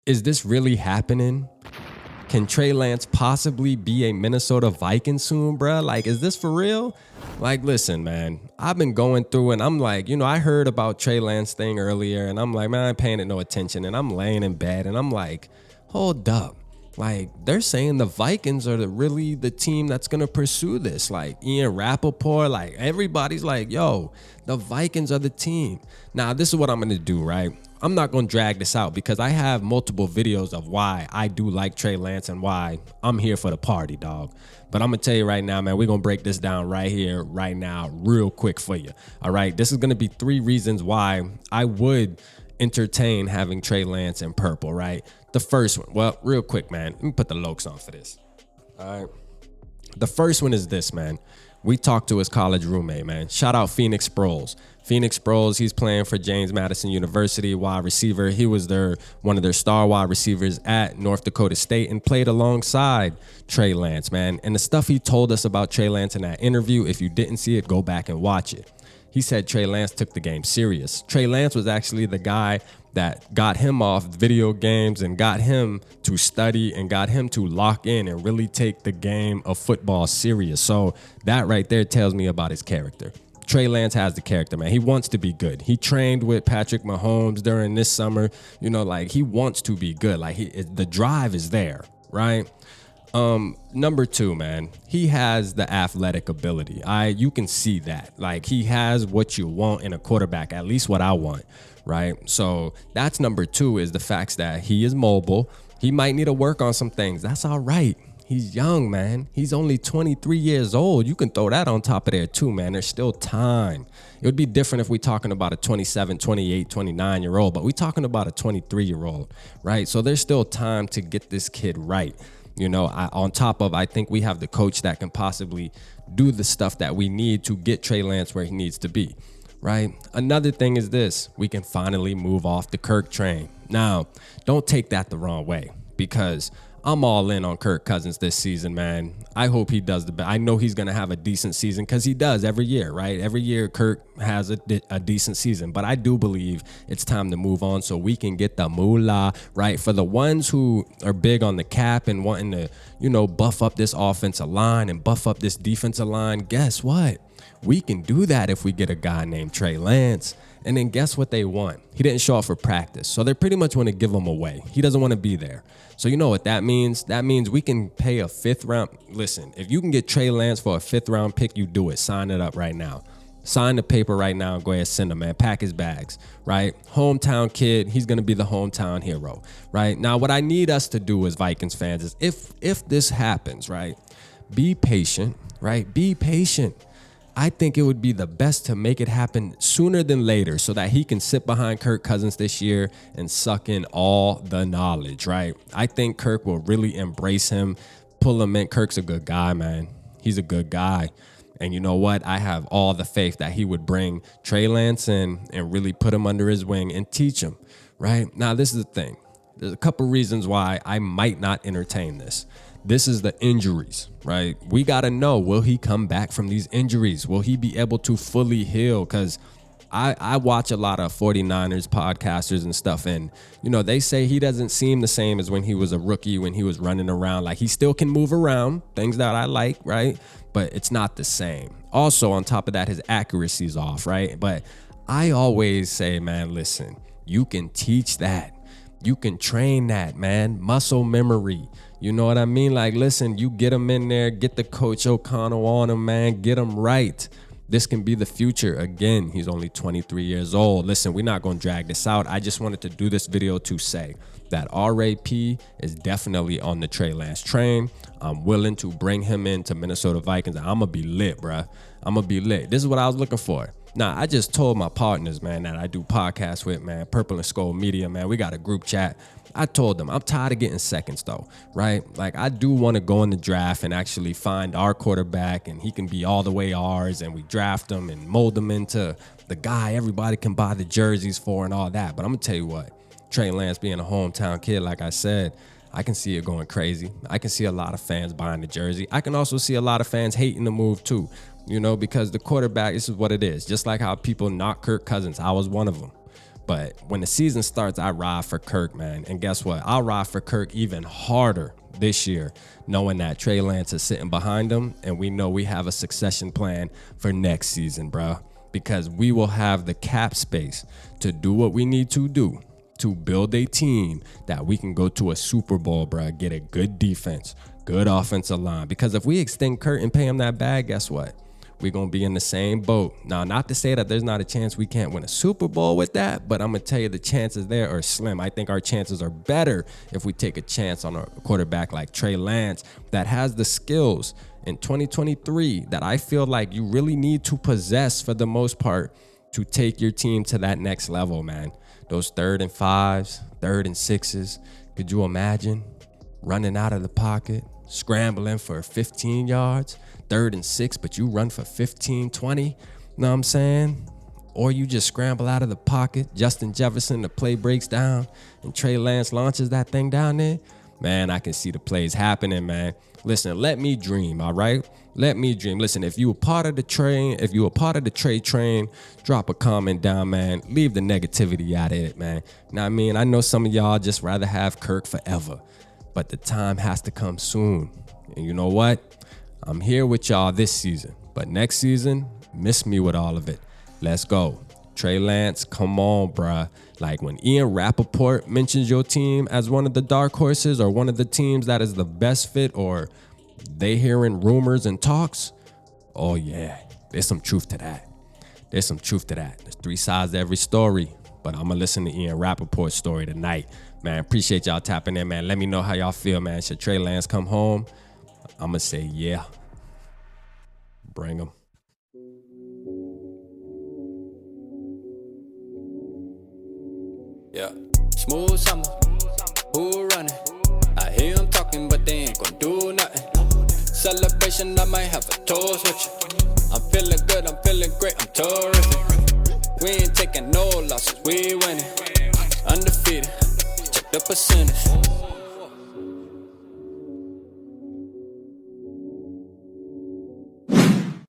is this really happening? Can Trey Lance possibly be a Minnesota Viking soon, bruh? Like, is this for real? Like, listen, man, I've been going through and I'm like, I heard about Trey Lance thing earlier and I'm like, man, I ain't paying it no attention. And I'm laying in bed and I'm like, hold up. Like, they're saying the Vikings are really the team that's going to pursue this. Like, Ian Rappaport, like, everybody's like, yo, the Vikings are the team. Now, this is what I'm going to do, right? I'm not going to drag this out because I have multiple videos of why I do like Trey Lance and why I'm here for the party, dog. But I'm going to tell you right now, man, we're going to break this down right here, right now, real quick for you. All right, this is going to be 3 reasons why I would entertain having Trey Lance in purple, right? The first one, well, real quick, man, let me put the lokes on for this. All right. The first one is this, man. We talked to his college roommate, man. Shout out Phoenix Sproles. Phoenix Sproles, he's playing for James Madison University, wide receiver. He was one of their star wide receivers at North Dakota State and played alongside Trey Lance, man. And the stuff he told us about Trey Lance in that interview, if you didn't see it, go back and watch it. He said Trey Lance took the game serious. Trey Lance was actually the guy that got him off video games and got him to study and got him to lock in and really take the game of football serious. So that right there tells me about his character. Trey Lance has the character, man. He wants to be good. He trained with Patrick Mahomes during this summer. Like, he wants to be good. Like, the drive is there, right? Number 2, man, he has the athletic ability. You can see that. Like, he has what you want in a quarterback, at least what I want, right? So that's number 2, is the fact that he is mobile. He might need to work on some things. That's all right. He's young, man. He's only 23 years old. You can throw that on top of there too, man. There's still time. It would be different if we're talking about a 27, 28, 29-year-old, but we're talking about a 23-year-old, right? So there's still time to get this kid right. On top of, I think we have the coach that can possibly do the stuff that we need to get Trey Lance where he needs to be, right? Another thing is this. We can finally move off the Kirk train. Now, don't take that the wrong way, because I'm all in on Kirk Cousins this season, man. I hope he does the best. I know he's going to have a decent season because he does every year, right? Every year Kirk has a decent season. But I do believe it's time to move on so we can get the moolah, right? For the ones who are big on the cap and wanting to, buff up this offensive line and buff up this defensive line, guess what? We can do that if we get a guy named Trey Lance. And then guess what they want? He didn't show up for practice. So they pretty much want to give him away. He doesn't want to be there. So you know what that means? That means we can pay a 5th round. Listen, if you can get Trey Lance for a 5th round pick, you do it. Sign it up right now. Sign the paper right now and go ahead and send him, man. Pack his bags, right? Hometown kid. He's going to be the hometown hero, right? Now, what I need us to do as Vikings fans is if this happens, right, be patient, right? Be patient. I think it would be the best to make it happen sooner than later so that he can sit behind Kirk Cousins this year and suck in all the knowledge, right? I think Kirk will really embrace him, pull him in. Kirk's a good guy, man. He's a good guy. And you know what? I have all the faith that he would bring Trey Lance in and really put him under his wing and teach him, right? Now, this is the thing. There's a couple reasons why I might not entertain this. This is the injuries, right? We got to know, will he come back from these injuries? Will he be able to fully heal? Because I watch a lot of 49ers podcasters and stuff, and, they say he doesn't seem the same as when he was a rookie, when he was running around. Like, he still can move around, things that I like, right? But it's not the same. Also, on top of that, his accuracy's off, right? But I always say, man, listen, you can teach that. You can train that, man. Muscle memory. You know what I mean? Like, listen, you get him in there, get the Coach O'Connell on him, man. Get him right. This can be the future. Again, he's only 23 years old. Listen, we're not going to drag this out. I just wanted to do this video to say that RAP is definitely on the Trey Lance train. I'm willing to bring him into Minnesota Vikings. I'm going to be lit, bruh. I'm going to be lit. This is what I was looking for. Now, I just told my partners, man, that I do podcasts with, man, Purple and Skull Media, man. We got a group chat. I told them I'm tired of getting seconds, though, right? Like, I do want to go in the draft and actually find our quarterback, and he can be all the way ours, and we draft him and mold him into the guy everybody can buy the jerseys for and all that. But I'm going to tell you what, Trey Lance being a hometown kid, like I said, I can see it going crazy. I can see a lot of fans buying the jersey. I can also see a lot of fans hating the move, too. Because the quarterback, this is what it is. Just like how people knock Kirk Cousins. I was one of them. But when the season starts, I ride for Kirk, man. And guess what? I'll ride for Kirk even harder this year, knowing that Trey Lance is sitting behind him, and we know we have a succession plan for next season, bro. Because we will have the cap space to do what we need to do to build a team that we can go to a Super Bowl, bro. Get a good defense, good offensive line. Because if we extend Kurt and pay him that bag, guess what? We're going to be in the same boat. Now, not to say that there's not a chance we can't win a Super Bowl with that, but I'm going to tell you the chances there are slim. I think our chances are better if we take a chance on a quarterback like Trey Lance that has the skills in 2023 that I feel like you really need to possess for the most part to take your team to that next level, man. Those 3rd and 5s, 3rd and 6s. Could you imagine running out of the pocket, scrambling for 15 yards, 3rd and 6, but you run for 15, 20? You know what I'm saying? Or you just scramble out of the pocket, Justin Jefferson, the play breaks down, and Trey Lance launches that thing down there. Man, I can see the plays happening, man. Listen, let me dream, all right? Let me dream. Listen, if you were part of the Trey train, drop a comment down, man. Leave the negativity out of it, man. Now, I mean, I know some of y'all just rather have Kirk forever, but the time has to come soon. And you know what? I'm here with y'all this season, but next season, miss me with all of it. Let's go. Trey Lance, come on, bruh. Like when Ian Rappaport mentions your team as one of the dark horses or one of the teams that is the best fit, or they hearing rumors and talks, oh yeah, there's some truth to that. There's some truth to that. There's 3 sides to every story, but I'm going to listen to Ian Rappaport's story tonight. Man, appreciate y'all tapping in, man. Let me know how y'all feel, man. Should Trey Lance come home? I'm going to say yeah. Bring him. Yeah, smooth summer, who running? I hear them talking, but they ain't gon' do nothing. Celebration, I might have a toast with you. I'm feeling good, I'm feeling great, I'm terrific. We ain't taking no losses, we winning. Undefeated, check the percentage.